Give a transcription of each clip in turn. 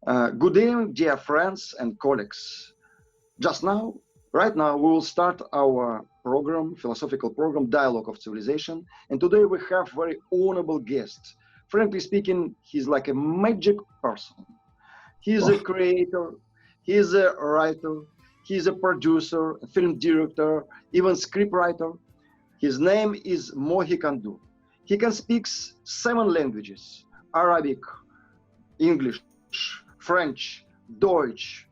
Good evening, dear friends and colleagues. Just now, right now, we will start our program, philosophical program, Dialogue of Civilization. And today we have very honorable guests. Frankly speaking, he's like a magic person. He's a Oh, creator, he's a writer, he's a producer, a film director, even scriptwriter. His name is Mohy Quandour. He can speak 7 languages: Arabic, English, French, Deutsch,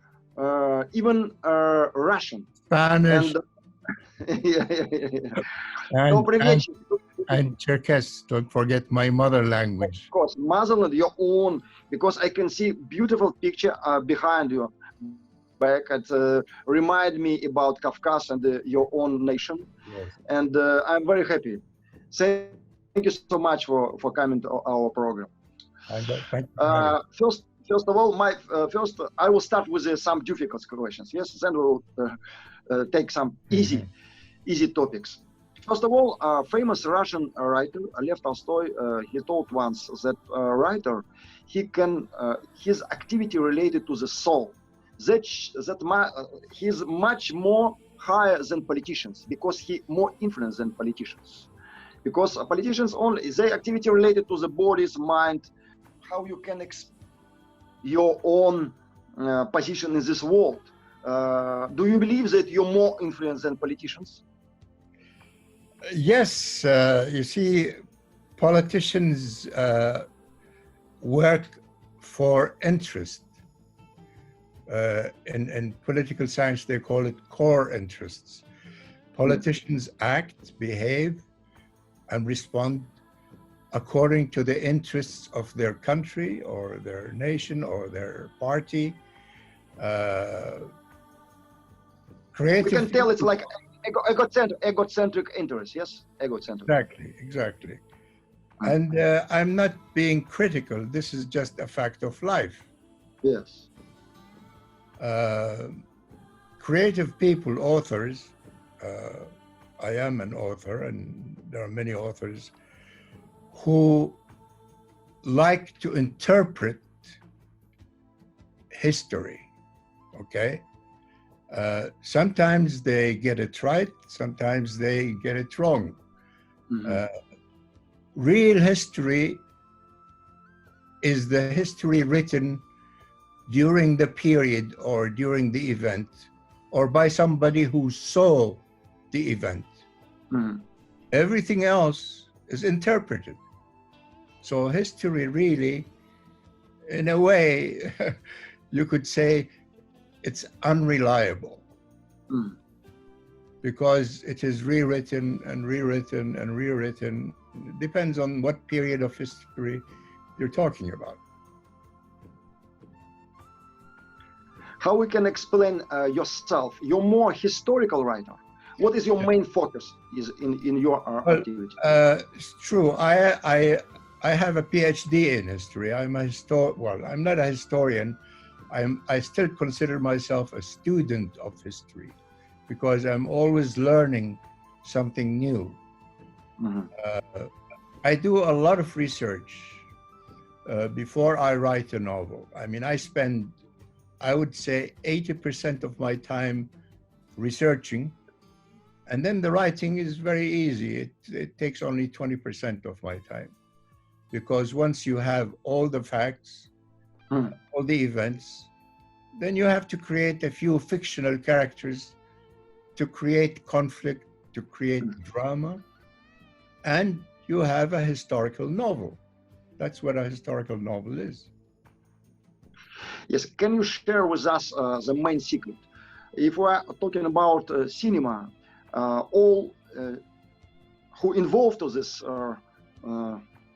even Russian. Spanish And yeah, yeah, yeah, yeah. and Добрый and вечер. and Cherkess. Don't forget my mother Of language. course, motherland, your own, because I can see beautiful picture behind you back. It remind me about Kafkas and your own nation. Yes. And I'm very happy. Thank you so much for coming to our program. Thank you for having. First of all, first I will start with some difficult questions. Yes, then we will take some Mhm. easy topics. First of all, famous Russian writer Lev Tolstoy, he told once that writer, his activity related to the soul. He's much more higher than politicians because he more influence than politicians. Because politicians only their activity related to the body's mind, how you can your own position in this world. Do you believe that you're more influenced than politicians? Yes, you see, politicians work for interest. In political science, they call it core interests. Mm, Politicians act, behave, and respond according to the interests of their country or their nation or their party. Uh, we creative can tell it's people, like egocentric interest. Yes, egocentric. exactly. Mm, And I'm not being critical. This is just a fact of life. yes. Uh, creative people, authors, uh, I am an author, and there are many authors who like to interpret history. Okay. Sometimes they get it right, sometimes they get it wrong. Hmm. Uh, real history is the history written during the period or during the event or by somebody who saw the event. Hmm. Everything else is interpreted. So history really, in a way, you could say it's unreliable Hmm. because it is rewritten and rewritten and rewritten. It depends on what period of history you're talking about. How we can explain yourself? You're more historical writer. What is your main focus is in your Well, activity? it's true. I have a PhD in history. Well, I'm not a historian. I still consider myself a student of history because I'm always learning something new. Hmm. Uh, I do a lot of research before I write a novel. I mean, I would say, 80% of my time researching, and then the writing is very easy. It takes only 20% of my time because once you have all the facts, Hmm. all the events, then you have to create a few fictional characters to create conflict, to create drama, and you have a historical novel. That's what a historical novel is. Yes, can you share with us the main secret? If we're talking about cinema, all who involved to this uh,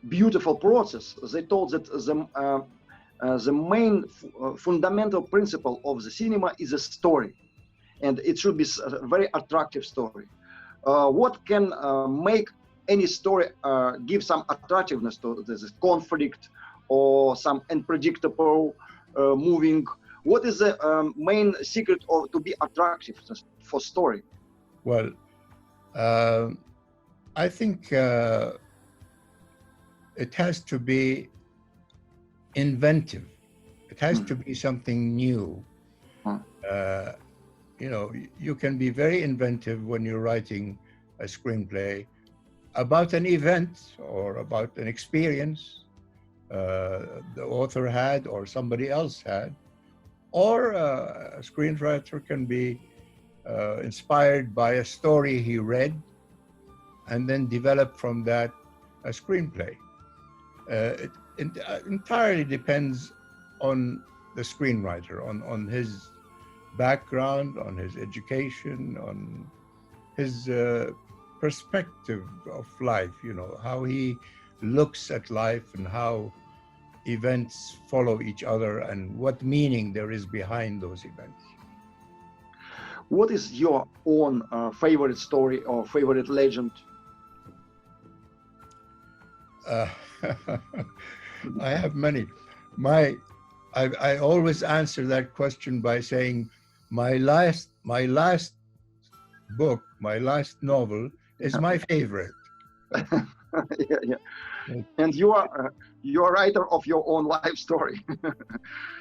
beautiful process, they told that the main fundamental principle of the cinema is a story, and it should be a very attractive story. What can make any story give some attractiveness to this conflict or some unpredictable moving? What is the main secret of to be attractive for story? Well, uh, I think it has to be inventive. It has to be something new. Mm. You know, you can be very inventive when you're writing a screenplay about an event or about an experience the author had or somebody else had, or a screenwriter can be inspired by a story he read and then develop from that a screenplay. It entirely depends on the screenwriter, on his background, on his education, on his perspective of life, you know, how he looks at life and how events follow each other and what meaning there is behind those events. What is your own favorite story or favorite legend? I have many. I always answer that question by saying my last book, my last novel is my favorite. Yeah, yeah. And you are a writer of your own life story.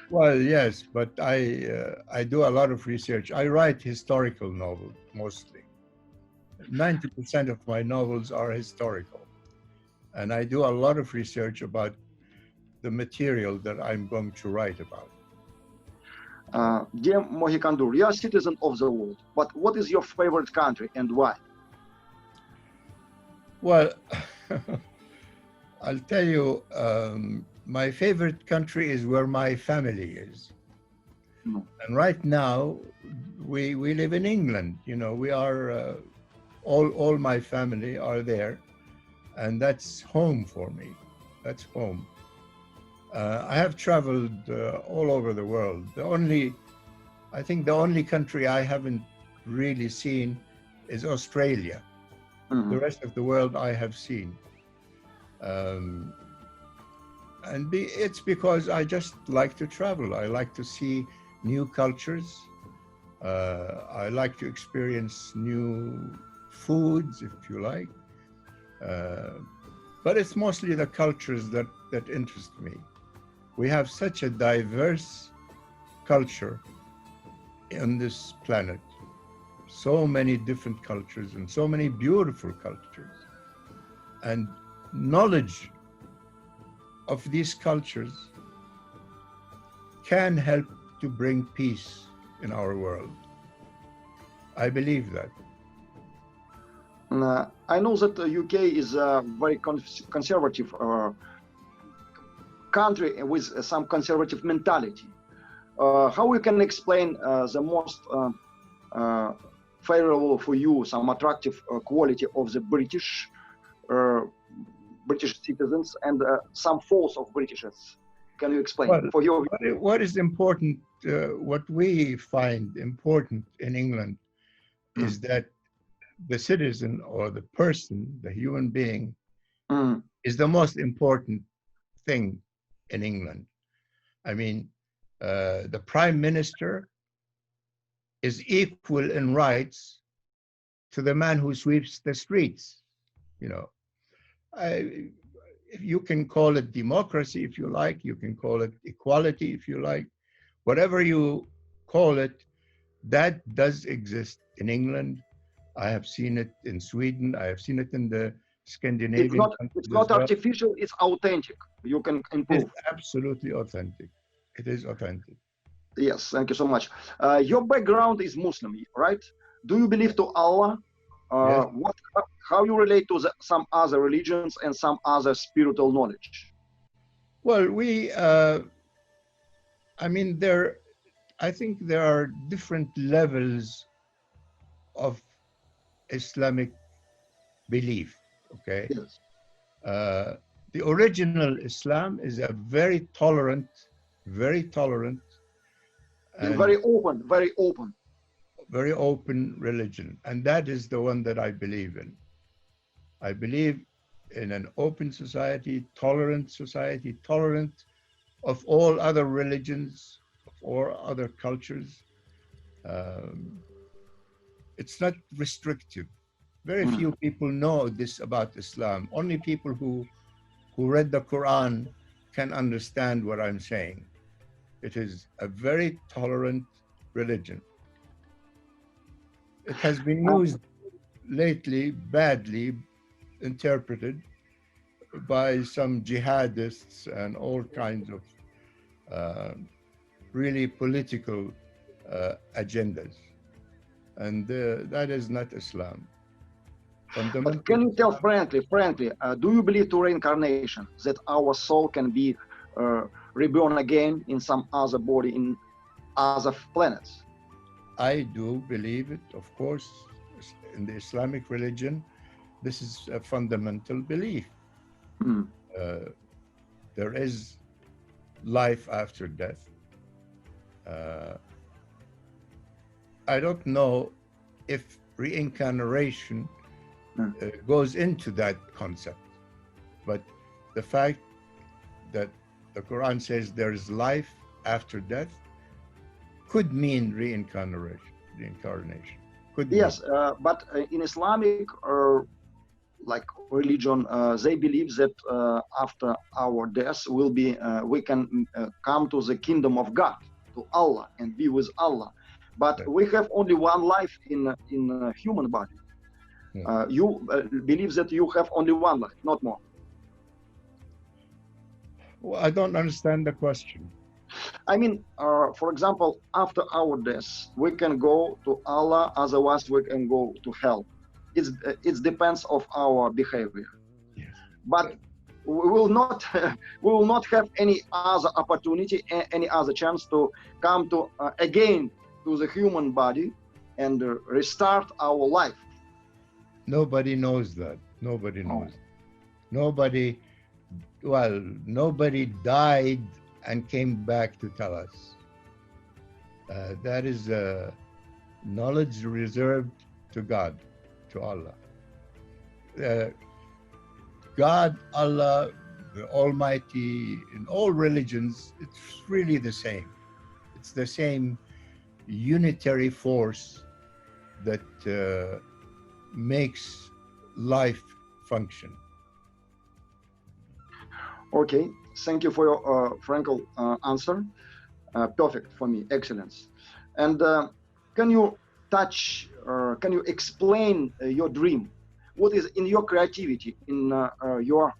Well, yes, but I do a lot of research. I write historical novels mostly. 90% of my novels are historical. And I do a lot of research about the material that I'm going to write about. Dear Mohy Quandour, you are a citizen of the world, but what is your favorite country and why? Well, I'll tell you, my favorite country is where my family is. And right now, we live in England. You know, we are, all my family are there. And that's home for me. That's home. I have traveled all over the world. I think the only country I haven't really seen is Australia. The rest of the world I have seen. It's because I just like to travel. I like to see new cultures. I like to experience new foods, if you like. But it's mostly the cultures that interest me. We have such a diverse culture on this planet. So many different cultures and so many beautiful cultures. And knowledge of these cultures can help to bring peace in our world. I believe that. I know that the UK is a very conservative country with some conservative mentality. How we can explain the most favorable for you, some attractive quality of the British citizens and some faults of Britishers? Can you explain? Well, for your what is important, what we find important in England is that the citizen or the person, the human being, is the most important thing in England. I mean, the prime minister is equal in rights to the man who sweeps the streets. You know, you can call it democracy if you like, you can call it equality if you like, whatever you call it, that does exist in England. I have seen it in Sweden. I have seen it in the Scandinavian countries. It's not artificial, it's authentic. You can improve. It's absolutely authentic. It is authentic. Yes, thank you so much. Your background is Muslim, right? Do you believe to Allah? Yes. How you relate to some other religions and some other spiritual knowledge? Well, I think there are different levels of Islamic belief, okay? Yes. The original Islam is a very tolerant, and very open religion. And that is the one that I believe in. I believe in an open society, tolerant of all other religions, of all other cultures. It's not restrictive. Very few people know this about Islam. Only people who read the Quran can understand what I'm saying. It is a very tolerant religion. It has been used lately, badly interpreted by some jihadists and all kinds of really political agendas. And that is not Islam. But Fundamental can you tell Islam. frankly, do you believe to reincarnation, that our soul can be reborn again in some other body in other planets? I do believe it, of course. In the Islamic religion, this is a fundamental belief. Hmm. Uh, there is life after death. Uh, I don't know if reincarnation Hmm. goes into that concept, but the fact that the Quran says there is life after death could mean reincarnation. Reincarnation could mean. Yes, but in Islamic like religion, they believe that after our death will be we can come to the kingdom of God, to Allah, and be with Allah. But Right. we have only one life in a human body. Yeah. You believe that you have only one life, not more. Well, I don't understand the question. I mean, for example, after our death, we can go to Allah. Otherwise, we can go to hell. It depends of our behavior. Yes. But we will not we will not have any other opportunity, any other chance to come to again to the human body and restart our life. Nobody knows that. Nobody knows. Nobody, well, nobody died and came back to tell us. That is knowledge reserved to God, to Allah. God, Allah, the Almighty, in all religions, it's really the same. It's the same unitary force that makes life function. Okay, thank you for your frank answer. Perfect for me, excellence. And can you touch, can you explain your dream? What is in your creativity, in your,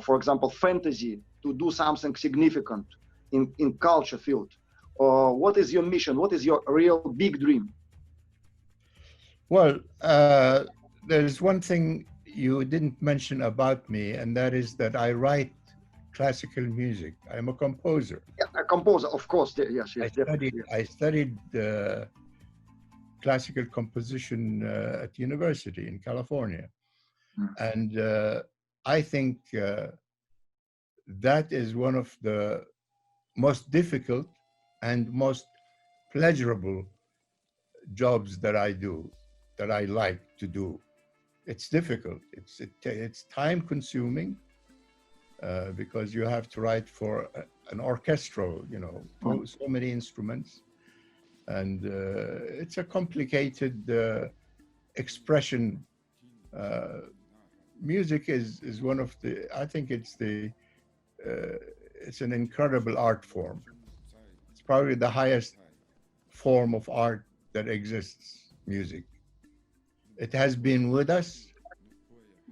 for example, fantasy to do something significant in culture field? Or what is your mission? What is your real big dream? Well, there's one thing you didn't mention about me, and that is that I write classical music. I'm a composer. Yeah, a composer, of course. Yes, yes, definitely. Yes. I studied classical composition at university in California. And I think that is one of the most difficult and most pleasurable jobs that I do, that I like to do. It's difficult. It's time consuming because you have to write for an orchestral, so many instruments. And it's a complicated expression. Music is one of the, I think it's an incredible art form. It's probably the highest form of art that exists, music. It has been with us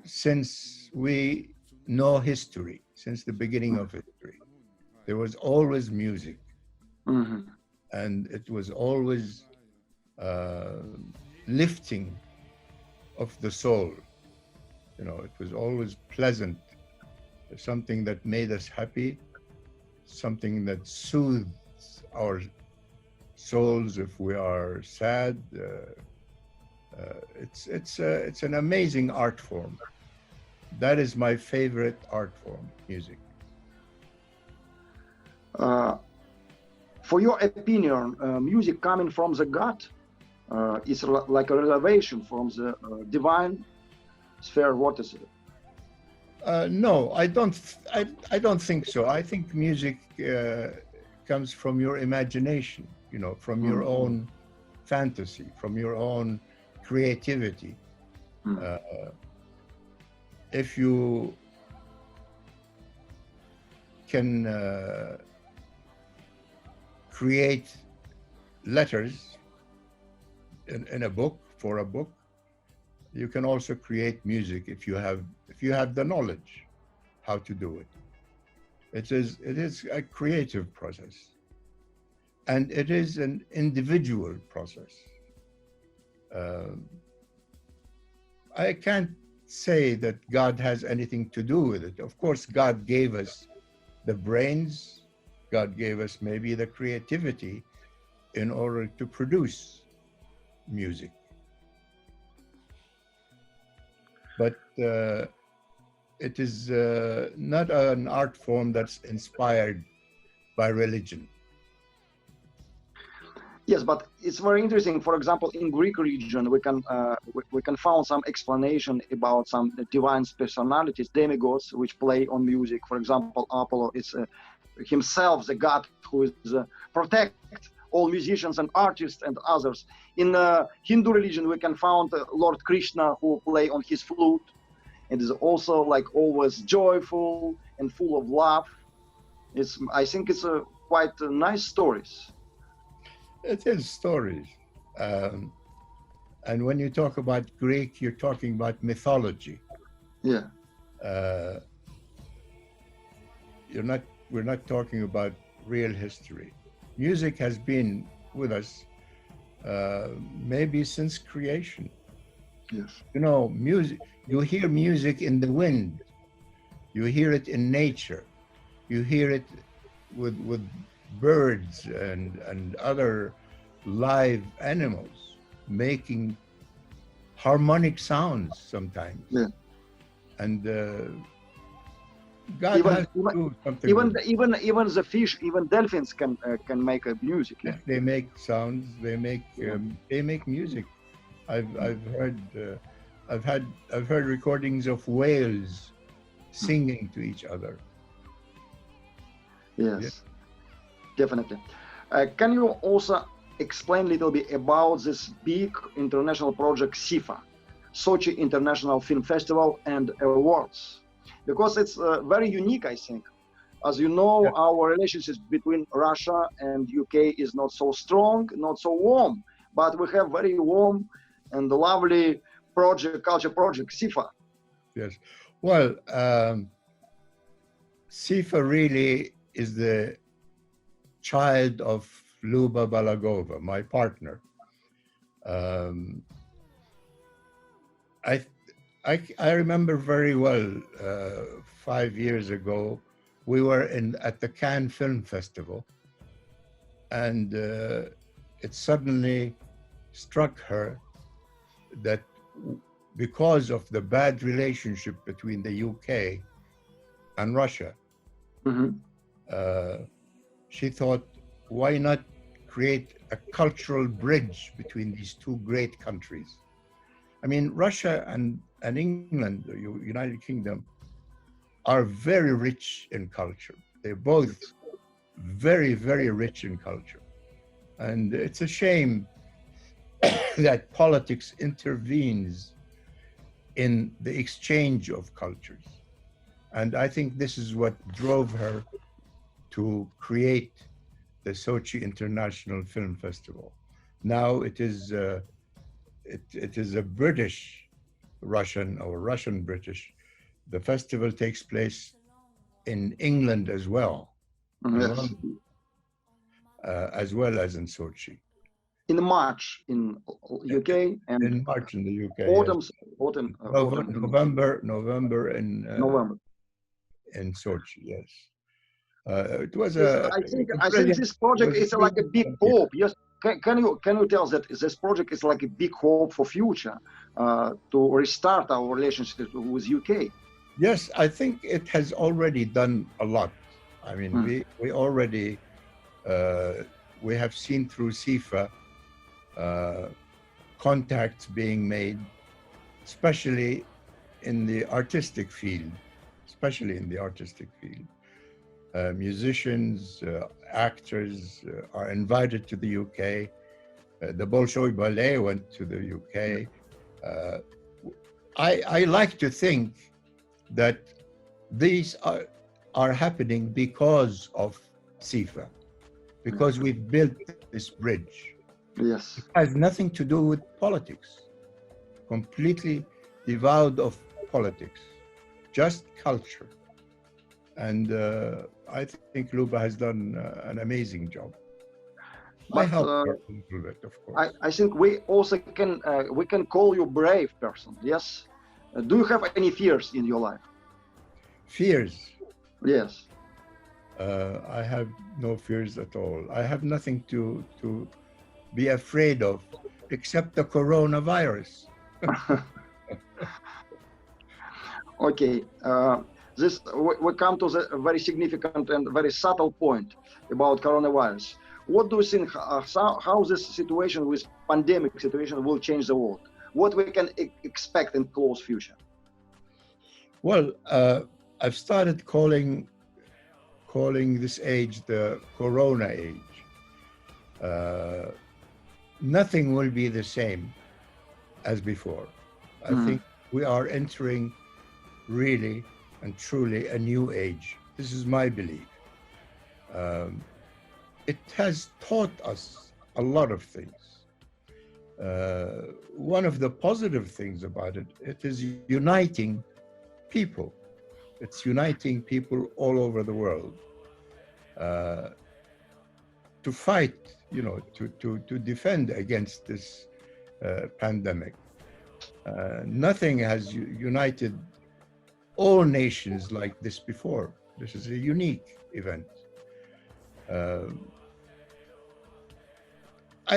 since we know history, since the beginning of history. There was always music. Mm-hmm. And it was always lifting of the soul. It was always pleasant, something that made us happy, something that soothes our souls if we are sad. It's an amazing art form. That is my favorite art form, music. For your opinion, music coming from the God is like a revelation from the divine sphere. What is it? No, I don't think so. I think music comes from your imagination, from your own fantasy, from your own creativity. If you can create letters in a book, for a book. You can also create music if you have the knowledge how to do it. It is a creative process, and it is an individual process. Uh, I can't say that God has anything to do with it. Of course, God gave us the brains, God gave us maybe the creativity in order to produce music. But it is not an art form that's inspired by religion. Yes, but it's very interesting. For example, in Greek region, we can find some explanation about some divine personalities, demigods, which play on music. For example, Apollo is himself the god who is protect all musicians and artists and others. In Hindu religion, we can find Lord Krishna who play on his flute. It is also like always joyful and full of love. I think it's quite nice stories. It is stories. And when you talk about Greek, you're talking about mythology. Yeah. We're not talking about real history. Music has been with us maybe since creation. Yes. You know, music, you hear music in the wind, you hear it in nature, you hear it with birds and other live animals making harmonic sounds sometimes. Yeah. And God has to do something. Even the fish, even dolphins can make music. Yeah. They make sounds. They make music. I've heard recordings of whales singing to each other. Yes, definitely. Can you also explain a little bit about this big international project SIFA, Sochi International Film Festival and Awards? Because it's very unique, I think. As you know, our relationships between Russia and UK is not so strong, not so warm, but we have very warm and lovely culture project, SIFA. Yes. Well, SIFA really is the child of Luba Balagova, my partner. I remember very well 5 years ago, we were at the Cannes Film Festival, and it suddenly struck her that because of the bad relationship between the UK and Russia, she thought, why not create a cultural bridge between these two great countries? I mean, Russia and England, the United Kingdom, are very rich in culture. They're both very, very rich in culture. And it's a shame that politics intervenes in the exchange of cultures. And I think this is what drove her to create the Sochi International Film Festival. Now it is a British-Russian or Russian-British. The festival takes place in England as well, as well as in Sochi. In March in UK and in March in the UK. Autumn. November in Sochi. Yes. It was I think this project is like a big hope. Yes. Can you tell us that this project is like a big hope for future to restart our relationship with UK? Yes, I think it has already done a lot. I mean, we already we have seen through SIFA contacts being made, especially in the artistic field. Musicians, actors are invited to the UK. The Bolshoi Ballet went to the UK. I like to think that these are happening because of SIFA. because we've built this bridge. Yes. It has nothing to do with politics, completely devoid of politics, just culture. And I think Luba has done an amazing job. I But helped her a little bit, of course. I think we also can call you brave person. Yes. Do you have any fears in your life? Fears. Yes. I have no fears at all. I have nothing to be afraid of except the coronavirus. Okay. This we come to the very significant and very subtle point about coronavirus. What do you think? How this situation with pandemic situation will change the world? What we can expect in close future? Well, I've started calling this age the Corona age. Nothing will be the same as before. I think we are entering really and truly a new age. This is my belief. It has taught us a lot of things. One of the positive things about it, it is uniting people. It's uniting people all over the world to fight, to defend against this pandemic. Nothing has united all nations like this before. This is a unique event.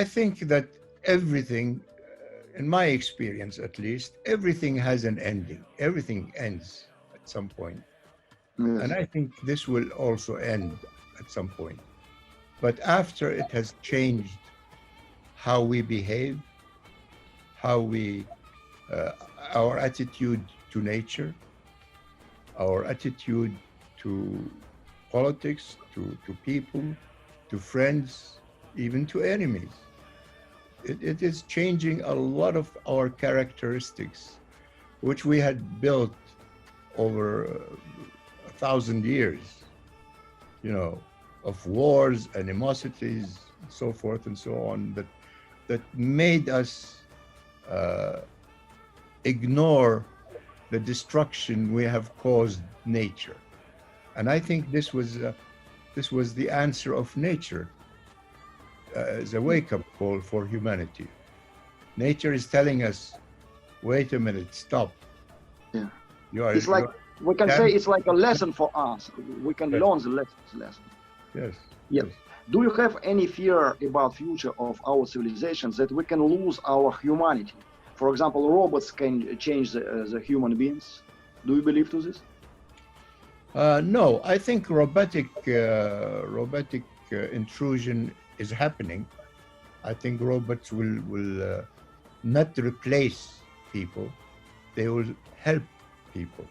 I think that everything, in my experience at least, everything has an ending. Everything ends at some point. Yes. And I think this will also end at some point. But after it has changed how we behave, how we, our attitude to nature, our attitude to politics, to people, to friends, even to enemies. It is changing a lot of our characteristics, which we had built over 1,000 years, of wars, animosities, and so forth and so on, that made us ignore the destruction we have caused nature. And I think this was the answer of nature as a wake-up call for humanity. Nature is telling us, wait a minute, stop. Yeah. It's like, we can say it's like a lesson for us. We can learn the lesson. Yes. Yes. Do you have any fear about future of our civilizations that we can lose our humanity? For example, robots can change the human beings. Do you believe to this? No, I think robotic intrusion is happening. I think robots will not replace people. They will help people.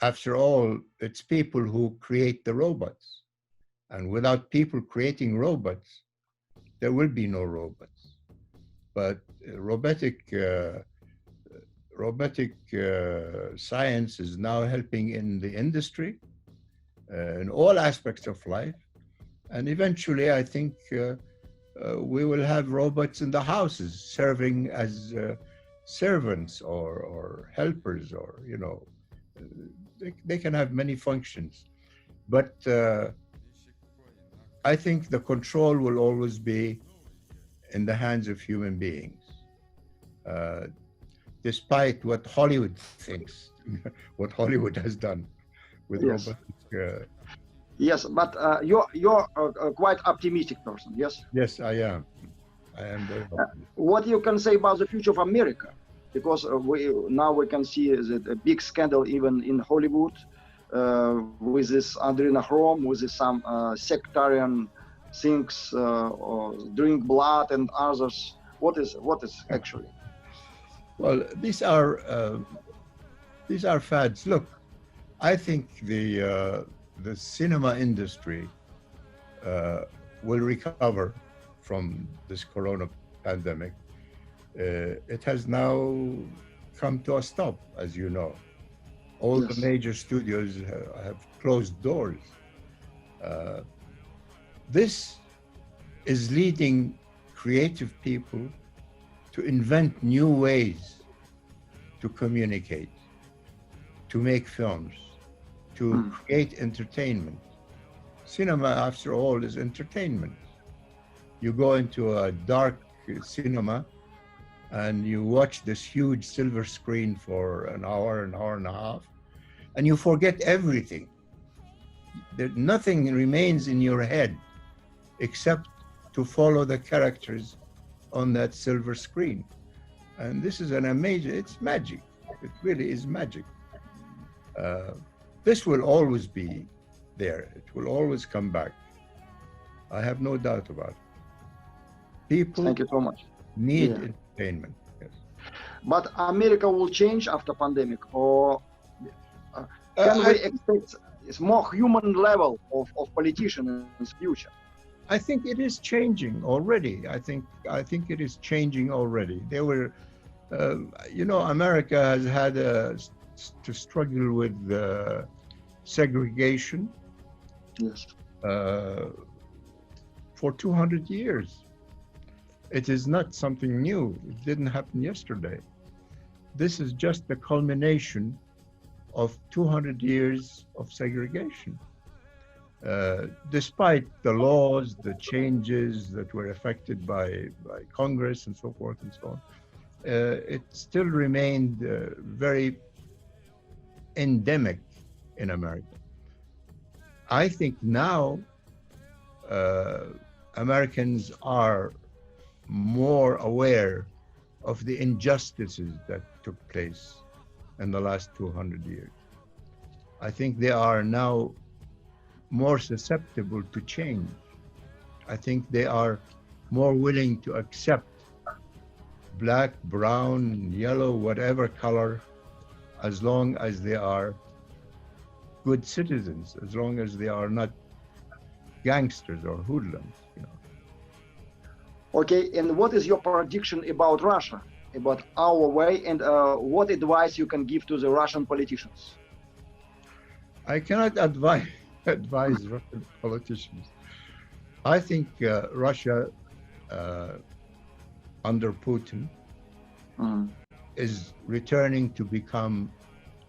After all, it's people who create the robots. And without people creating robots, there will be no robots. But robotic science is now helping in the industry, in all aspects of life. And eventually, I think we will have robots in the houses serving as servants or helpers, or, they can have many functions. But I think the control will always be in the hands of human beings. Despite what Hollywood thinks, what Hollywood has done with robotic. Yes, but you're a quite optimistic person, yes? Yes, I am. I am very optimistic. What you can say about the future of America? Because now we can see a big scandal even in Hollywood with this adrenochrome, with some sectarian things, or drink blood and others. What is actually? Well, these are fads. Look, I think the cinema industry will recover from this corona pandemic. It has now come to a stop, as you know. All the major studios have closed doors. This is leading creative people to invent new ways to communicate, to make films, to create entertainment. Cinema, after all, is entertainment. You go into a dark cinema and you watch this huge silver screen for an hour and a half, and you forget everything. Nothing remains in your head except to follow the characters on that silver screen. And this is an amazing, it's magic. It really is magic. This will always be there. It will always come back. I have no doubt about it. People Thank you so much. need entertainment. Yes. But America will change after pandemic, or can we expect a more human level of politicians in the future? I think it is changing already. I think it is changing already. There were, America has had to struggle with segregation. Yes. For 200 years. It is not something new. It didn't happen yesterday. This is just the culmination of 200 years of segregation. Despite the laws, the changes that were affected by Congress and so forth and so on, it still remained very endemic in America. I think now Americans are more aware of the injustices that took place in the last 200 years. I think they are now more susceptible to change. I think they are more willing to accept black, brown, yellow, whatever color, as long as they are good citizens, as long as they are not gangsters or hoodlums. Okay, and what is your prediction about Russia, about our way, and what advice you can give to the Russian politicians? I cannot advise Russian politicians. I think Russia, under Putin, is returning to become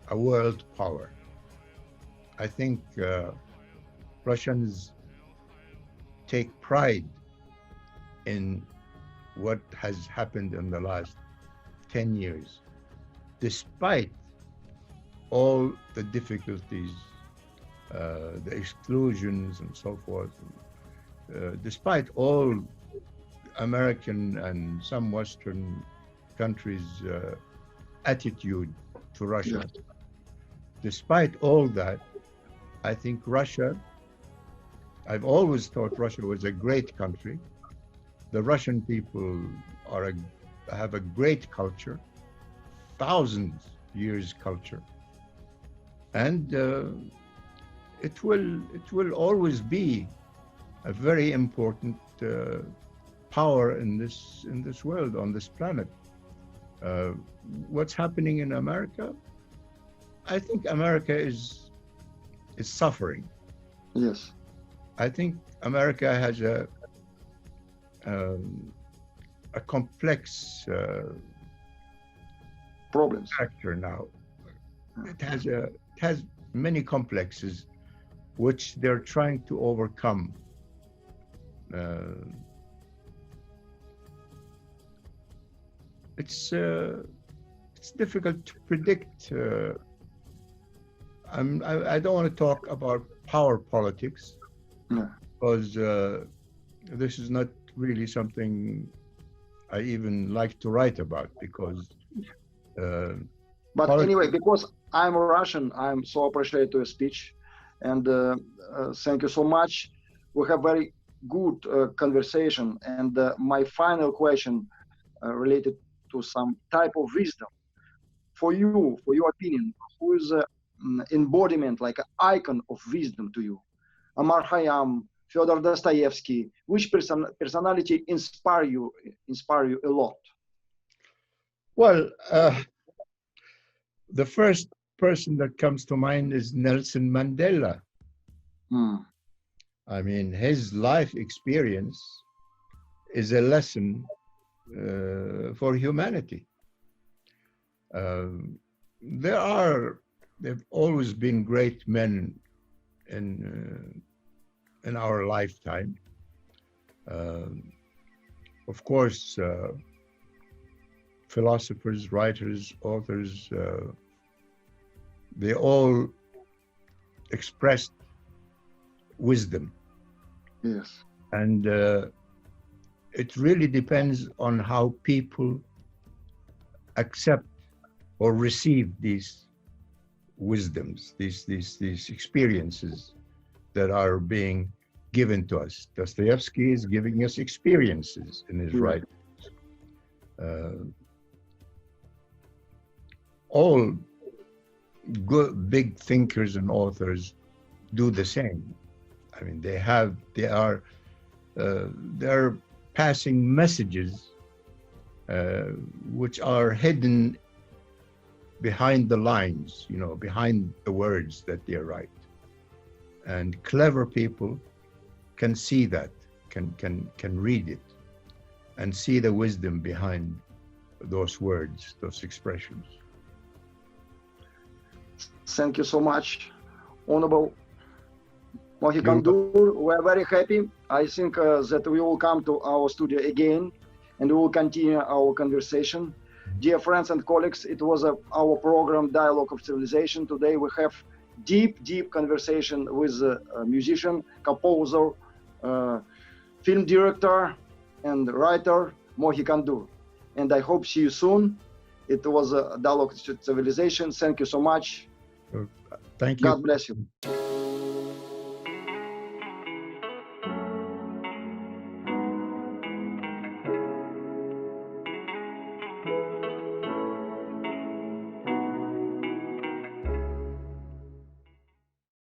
a world power. I think Russians take pride in what has happened in the last 10 years, despite all the difficulties, the exclusions and so forth, despite all American and some Western countries' attitude to Russia. Yes. Despite all that, I think Russia, I've always thought Russia was a great country. The Russian people have a great culture, thousands years culture, and it will always be a very important power in this world, on this planet. What's happening in America? I think America is suffering. Yes. I think America has a complex Problems. factor now. It has many complexes which they're trying to overcome. It's difficult to predict. I don't want to talk about power politics, because this is not really something I even like to write about, because but anyway, because I'm a Russian, I'm so appreciate your speech, and thank you so much. We have very good conversation, and my final question related to some type of wisdom. For you, for your opinion, who is an embodiment, like an icon of wisdom to you? Amar Khayyam, Fyodor Dostoevsky, which personality inspire you a lot? Well, the first person that comes to mind is Nelson Mandela. I mean, his life experience is a lesson for humanity. There've always been great men in our lifetime. Of course, philosophers, writers, authors, they all expressed wisdom. Yes. And it really depends on how people accept or receive these wisdoms, these experiences that are being given to us. Dostoevsky is giving us experiences in his writings. All good big thinkers and authors do the same. I mean, they're passing messages which are hidden behind the lines, you know, behind the words that they write. And clever people can see that, can read it, and see the wisdom behind those words, those expressions. Thank you so much, Honorable Mohy Quandour. We're very happy. I think that we will come to our studio again and we will continue our conversation. Dear friends and colleagues, it was our program, Dialogue of Civilization. Today we have deep conversation with a musician, composer, film director, and writer, Mohy Quandour. And I hope see you soon. It was a Dialogue of Civilization. Thank you so much. Thank you. God bless you.